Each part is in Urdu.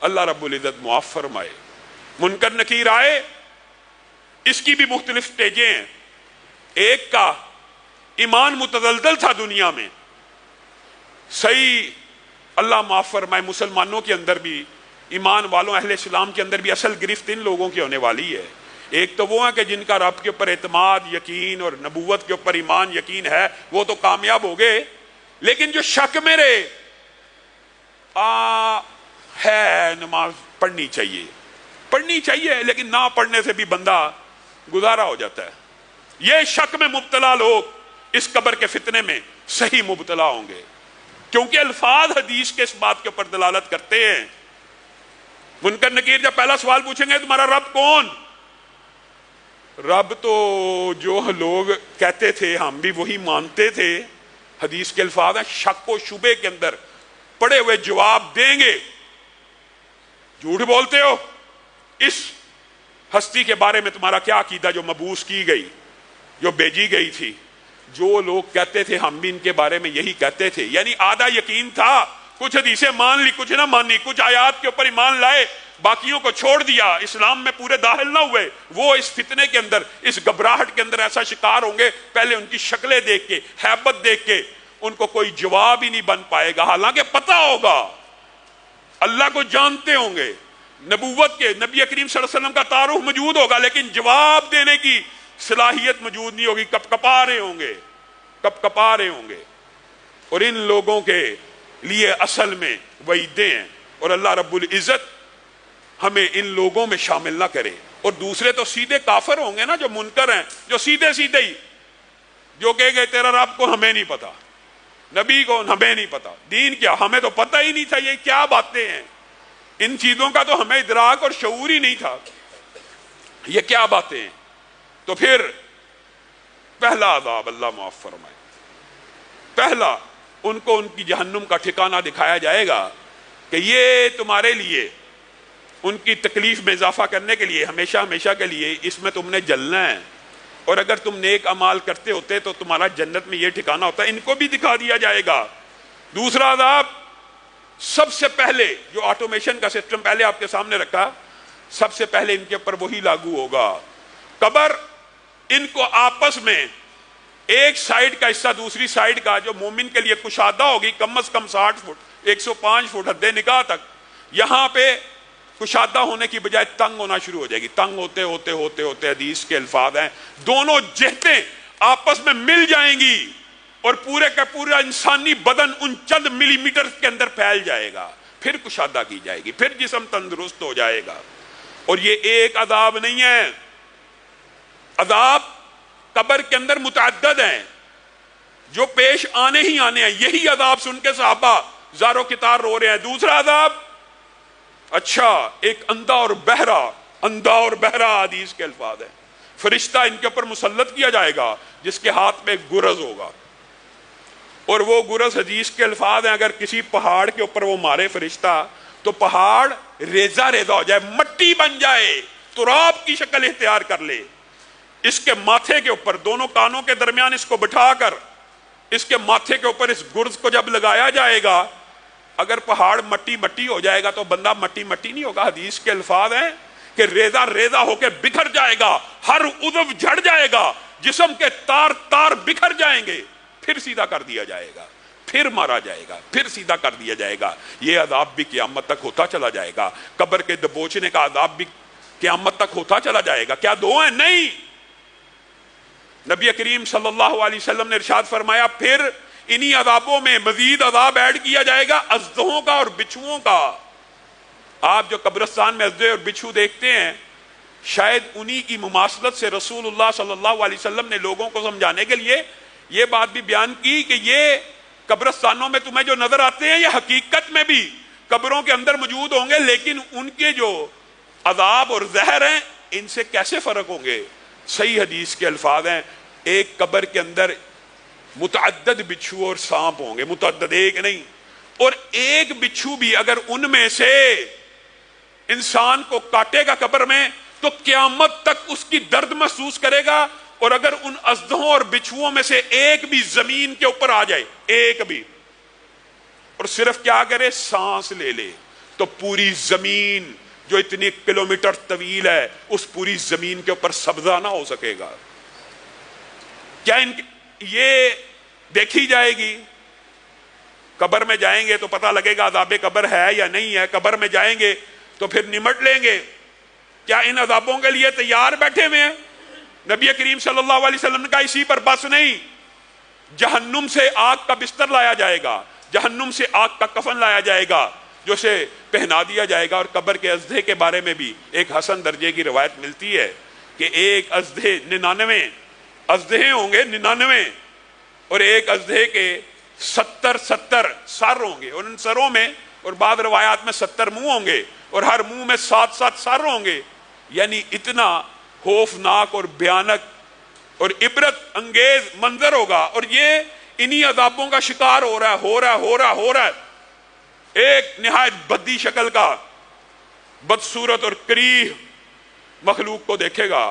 اللہ رب العزت معاف فرمائے۔ منکر نکیر آئے، اس کی بھی مختلف سٹیجیں ہیں۔ ایک کا ایمان متزلزل تھا دنیا میں، صحیح اللہ معاف فرمائے، مسلمانوں کے اندر بھی، ایمان والوں اہل اسلام کے اندر بھی اصل گرفت ان لوگوں کی ہونے والی ہے۔ ایک تو وہ ہیں کہ جن کا رب کے اوپر اعتماد، یقین اور نبوت کے اوپر ایمان یقین ہے، وہ تو کامیاب ہو گئے۔ لیکن جو شک میں رہے ہے نماز پڑھنی چاہیے لیکن نہ پڑھنے سے بھی بندہ گزارا ہو جاتا ہے، یہ شک میں مبتلا لوگ اس قبر کے فتنے میں صحیح مبتلا ہوں گے، کیونکہ الفاظ حدیث کے اس بات کے اوپر دلالت کرتے ہیں۔ منکر نکیر جب پہلا سوال پوچھیں گے تمہارا رب کون؟ رب تو جو لوگ کہتے تھے ہم بھی وہی مانتے تھے، حدیث کے الفاظ ہیں، شک و شبے کے اندر پڑے ہوئے جواب دیں گے۔ جھوٹ بولتے ہو، اس ہستی کے بارے میں تمہارا کیا عقیدہ جو مبعوث کی گئی، جو بھیجی گئی تھی؟ جو لوگ کہتے تھے ہم بھی ان کے بارے میں یہی کہتے تھے، یعنی آدھا یقین تھا، کچھ حدیثیں مان لی، کچھ نہ مانی، کچھ آیات کے اوپر ایمان لائے، باقیوں کو چھوڑ دیا، اسلام میں پورے داخل نہ ہوئے۔ وہ اس فتنے کے اندر، اس گھبراہٹ کے اندر ایسا شکار ہوں گے، پہلے ان کی شکلیں دیکھ کے، ہیبت دیکھ کے ان کو کوئی جواب ہی نہیں بن پائے گا، حالانکہ پتہ ہوگا، اللہ کو جانتے ہوں گے، نبوت کے، نبی کریم صلی اللہ علیہ وسلم کا تعارف موجود ہوگا، لیکن جواب دینے کی صلاحیت موجود نہیں ہوگی، کپ کپا رہے ہوں گے۔ اور ان لوگوں کے لیے اصل میں وعیدیں ہیں، اور اللہ رب العزت ہمیں ان لوگوں میں شامل نہ کرے۔ اور دوسرے تو سیدھے کافر ہوں گے نا، جو منکر ہیں، جو سیدھے ہی جو کہے گئے تیرا رب کو ہمیں نہیں پتا، نبی کو ہمیں نہیں پتا، دین کیا ہمیں تو پتہ ہی نہیں تھا، یہ کیا باتیں ہیں، ان چیزوں کا تو ہمیں ادراک اور شعور ہی نہیں تھا، یہ کیا باتیں ہیں۔ تو پھر پہلا عذاب اللہ معاف فرمائے، پہلا ان کو ان کی جہنم کا ٹھکانہ دکھایا جائے گا کہ یہ تمہارے لیے ان کی تکلیف میں اضافہ کرنے کے لیے ہمیشہ کے لیے اس میں تم نے جلنا ہے، اور اگر تم نیک اعمال کرتے ہوتے تو تمہارا جنت میں یہ ٹھکانہ ہوتا ہے، ان کو بھی دکھا دیا جائے گا۔ دوسرا عذاب سب سے پہلے، جو آٹومیشن کا سسٹم پہلے آپ کے سامنے رکھا، سب سے پہلے ان کے اوپر وہی لاگو ہوگا۔ قبر ان کو آپس میں ایک سائیڈ کا حصہ دوسری سائیڈ کا، جو مومن کے لیے کشادہ ہوگی کم از کم 60 فٹ 105 فٹ حد نکاح تک، یہاں پہ کشادہ ہونے کی بجائے تنگ ہونا شروع ہو جائے گی۔ تنگ ہوتے ہوتے ہوتے ہوتے حدیث کے الفاظ ہیں، دونوں جہتیں آپس میں مل جائیں گی اور پورے کا پورا انسانی بدن ان چند ملی میٹر کے اندر پھیل جائے گا، پھر کشادہ کی جائے گی، پھر جسم تندرست ہو جائے گا۔ اور یہ ایک عذاب نہیں ہے، عذاب قبر کے اندر متعدد ہیں جو پیش آنے ہی آنے ہیں۔ یہی عذاب سن کے صحابہ زاروں کی طرح رو رہے ہیں۔ دوسرا عذاب، اچھا ایک اندھا اور بہرا حدیث کے الفاظ ہیں، فرشتہ ان کے اوپر مسلط کیا جائے گا جس کے ہاتھ میں ایک گرز ہوگا، اور وہ گرز حدیث کے الفاظ ہیں اگر کسی پہاڑ کے اوپر وہ مارے فرشتہ تو پہاڑ ریزہ ہو جائے، مٹی بن جائے، تراب کی شکل اختیار کر لے۔ اس کے ماتھے کے اوپر دونوں کانوں کے درمیان اس کو بٹھا کر اس کے ماتھے کے اوپر اس گرز کو جب لگایا جائے گا، اگر پہاڑ مٹی ہو جائے گا تو بندہ مٹی نہیں ہوگا۔ حدیث کے الفاظ ہیں کہ ریزہ ہو کے بکھر جائے گا، ہر عضو جھڑ جائے گا، جسم کے تار بکھر جائیں گے، پھر سیدھا کر دیا جائے گا، پھر مارا جائے گا، پھر سیدھا کر دیا جائے گا۔ یہ عذاب بھی قیامت تک ہوتا چلا جائے گا۔ قبر کے دبوچنے کا عذاب بھی قیامت تک ہوتا چلا جائے گا۔ کیا دو ہیں؟ نہیں۔ نبی کریم صلی اللہ علیہ وسلم نے ارشاد فرمایا پھر انہی عذابوں میں مزید عذاب ایڈ کیا جائے گا، اژدھوں کا اور بچھوؤں کا۔ آپ جو قبرستان میں اژدھے اور بچھو دیکھتے ہیں، شاید انہی کی مماثلت سے رسول اللہ صلی اللہ علیہ وسلم نے لوگوں کو سمجھانے کے لیے یہ بات بھی بیان کی کہ یہ قبرستانوں میں تمہیں جو نظر آتے ہیں یہ حقیقت میں بھی قبروں کے اندر موجود ہوں گے، لیکن ان کے جو عذاب اور زہر ہیں ان سے کیسے فرق ہوں گے؟ صحیح حدیث کے الفاظ ہیں ایک قبر کے اندر متعدد بچھو اور سانپ ہوں گے، متعدد، ایک نہیں۔ اور ایک بچھو بھی اگر ان میں سے انسان کو کاٹے گا قبر میں تو قیامت تک اس کی درد محسوس کرے گا، اور اگر ان اژدھوں اور بچھوؤں میں سے ایک بھی زمین کے اوپر آ جائے، ایک بھی، اور صرف کیا کرے، سانس لے لے، تو پوری زمین جو اتنی کلومیٹر طویل ہے اس پوری زمین کے اوپر سبزہ نہ ہو سکے گا. کیا یہ دیکھی جائے گی؟ قبر میں جائیں گے تو پتہ لگے گا عذاب قبر ہے یا نہیں ہے. قبر میں جائیں گے تو پھر نمٹ لیں گے. کیا ان عذابوں کے لیے تیار بیٹھے ہوئے ہیں؟ نبی کریم صلی اللہ علیہ وسلم نے کہا اسی پر بس نہیں، جہنم سے آگ کا بستر لایا جائے گا، جہنم سے آگ کا کفن لایا جائے گا جو اسے پہنا دیا جائے گا. اور قبر کے ازدھے کے بارے میں بھی ایک حسن درجے کی روایت ملتی ہے کہ ایک ازدھے 99 ازدھے ہوں گے، 99، اور ایک ازدھے کے 70 سر ہوں گے، اور ان سروں میں اور بعض روایات میں 70 منہ ہوں گے، اور ہر منہ میں 7 سر ہوں گے. یعنی اتنا خوفناک اور بھیانک اور عبرت انگیز منظر ہوگا. اور یہ انہی عذابوں کا شکار ہو رہا ہے. ایک نہایت بدی شکل کا بدصورت اور کریہ مخلوق کو دیکھے گا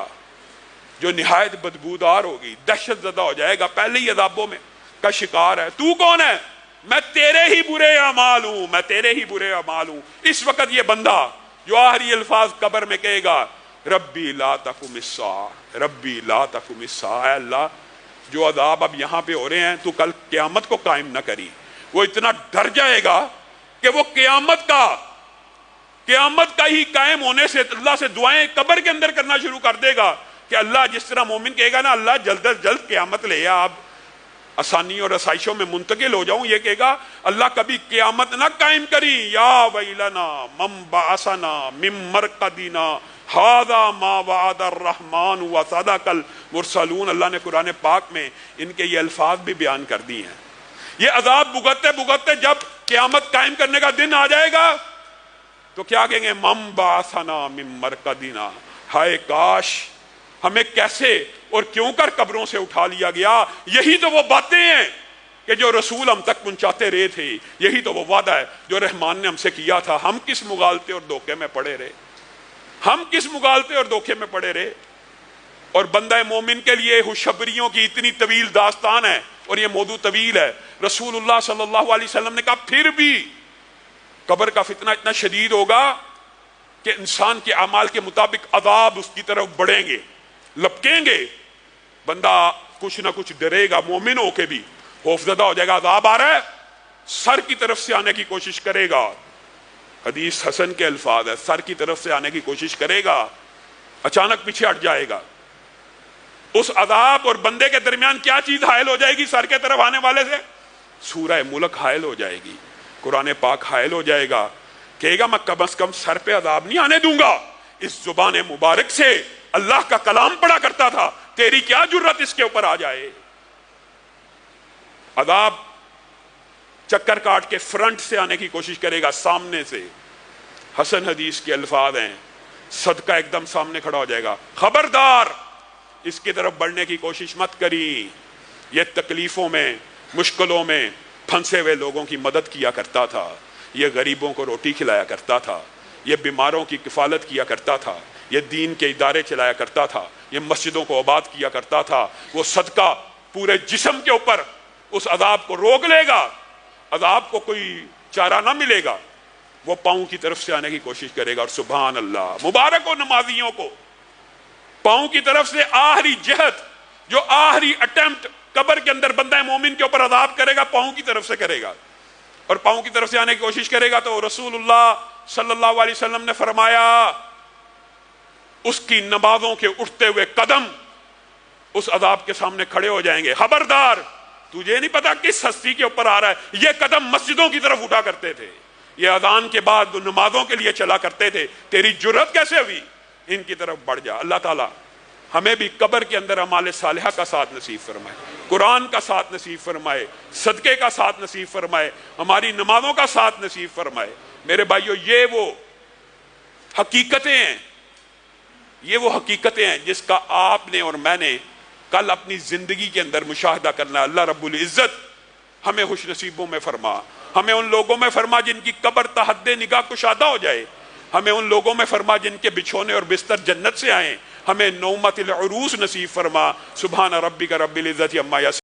جو نہایت بدبودار ہوگی، دہشت زدہ ہو جائے گا، پہلے ہی عذابوں میں کا شکار ہے. تو کون ہے؟ میں تیرے ہی برے اعمال ہوں، میں تیرے ہی برے اعمال ہوں. اس وقت یہ بندہ جو آخری الفاظ قبر میں کہے گا ربی لا تقم الساعہ، ربی لا تقم الساعہ، اے اللہ جو عذاب اب یہاں پہ ہو رہے ہیں تو کل قیامت کو قائم نہ کری. وہ اتنا ڈر جائے گا کہ وہ قیامت کا ہی قائم ہونے سے اللہ سے دعائیں قبر کے اندر کرنا شروع کر دے گا کہ اللہ، جس طرح مومن کہے گا نا اللہ جلد از جلد قیامت لے آ، اب آسانی اور رسائشوں میں منتقل ہو جاؤں، یہ کہے گا اللہ کبھی قیامت نہ قائم کری. یا ویلنا من بعثنا من مرقدنا ھذا ما وعد الرحمن وصدق المرسلون. اللہ نے قرآن پاک میں ان کے یہ الفاظ بھی بیان کر دی ہیں. یہ عذاب بھگتتے جب قیامت قائم کرنے کا دن آ جائے گا تو کیا کہیں گے؟ من بعثنا من مرقدنا، ہائے کاش ہمیں کیسے اور کیوں کر قبروں سے اٹھا لیا گیا. یہی تو وہ باتیں ہیں کہ جو رسول ہم تک پہنچاتے رہے تھے، یہی تو وہ وعدہ ہے جو رحمان نے ہم سے کیا تھا. ہم کس مغالطے اور دھوکے میں پڑے رہے، ہم کس مغالطے اور دھوکے میں پڑے رہے. اور بندہ مومن کے لیے خوشخبریوں کی اتنی طویل داستان ہے، اور یہ موضوع طویل ہے. رسول اللہ صلی اللہ علیہ وسلم نے کہا پھر بھی قبر کا فتنہ اتنا شدید ہوگا کہ انسان کے اعمال کے مطابق عذاب اس کی طرف بڑھیں گے، لپکیں گے. بندہ کچھ نہ کچھ ڈرے گا، مومن ہو کے بھی خوفزدہ ہو جائے گا. عذاب آ رہا ہے، سر کی طرف سے آنے کی کوشش کرے گا. حدیث حسن کے الفاظ ہے، سر کی طرف سے آنے کی کوشش کرے گا، اچانک پیچھے ہٹ جائے گا. اس عذاب اور بندے کے درمیان کیا چیز حائل ہو جائے گی سر کے طرف آنے والے سے؟ سورہ ملک حائل ہو جائے گی، قرآن پاک حائل ہو جائے گا. کہے گا میں کم از کم سر پہ عذاب نہیں آنے دوں گا. اس زبان مبارک سے اللہ کا کلام پڑھا کرتا تھا، تیری کیا جرت اس کے اوپر آ جائے. عذاب چکر کاٹ کے فرنٹ سے آنے کی کوشش کرے گا، سامنے سے. حسن حدیث کے الفاظ ہیں، صدقہ ایک دم سامنے کھڑا ہو جائے گا. خبردار اس کی طرف بڑھنے کی کوشش مت کری. یہ تکلیفوں میں، مشکلوں میں پھنسے ہوئے لوگوں کی مدد کیا کرتا تھا، یہ غریبوں کو روٹی کھلایا کرتا تھا، یہ بیماروں کی کفالت کیا کرتا تھا، یہ دین کے ادارے چلایا کرتا تھا، یہ مسجدوں کو آباد کیا کرتا تھا. وہ صدقہ پورے جسم کے اوپر اس عذاب کو روک لے گا، عذاب کو کوئی چارہ نہ ملے گا. وہ پاؤں کی طرف سے آنے کی کوشش کرے گا. اور سبحان اللہ، مبارک ہو نمازیوں کو، پاؤں کی طرف سے آخری جہد، جو آخری اٹیمپٹ قبر کے اندر بندہ مومن کے اوپر عذاب کرے گا، پاؤں کی طرف سے کرے گا. اور پاؤں کی طرف سے آنے کی کوشش کرے گا تو رسول اللہ صلی اللہ علیہ وسلم نے فرمایا اس کی نمازوں کے اٹھتے ہوئے قدم اس عذاب کے سامنے کھڑے ہو جائیں گے. خبردار، تجھے نہیں پتا کس ہستی کے اوپر آ رہا ہے. یہ قدم مسجدوں کی طرف اٹھا کرتے تھے، یہ اذان کے بعد نمازوں کے لیے چلا کرتے تھے. تیری جرت کیسے ہوئی؟ ان کی طرف بڑھ جا. اللہ تعالیٰ ہمیں بھی قبر کے اندر اعمال صالحہ کا ساتھ نصیب فرمائے، قرآن کا ساتھ نصیب فرمائے، صدقے کا ساتھ نصیب فرمائے، ہماری نمازوں کا ساتھ نصیب فرمائے. میرے بھائیو، یہ وہ حقیقتیں ہیں، یہ وہ حقیقتیں ہیں جس کا آپ نے اور میں نے کل اپنی زندگی کے اندر مشاہدہ کرنا ہے. اللہ رب العزت ہمیں خوش نصیبوں میں فرما، ہمیں ان لوگوں میں فرما جن کی قبر تحت نگاہ کشادہ ہو جائے، ہمیں ان لوگوں میں فرما جن کے بچھونے اور بستر جنت سے آئیں، ہمیں نعمت العروس نصیب فرما. سبحان ربک رب العزت عما یصفون.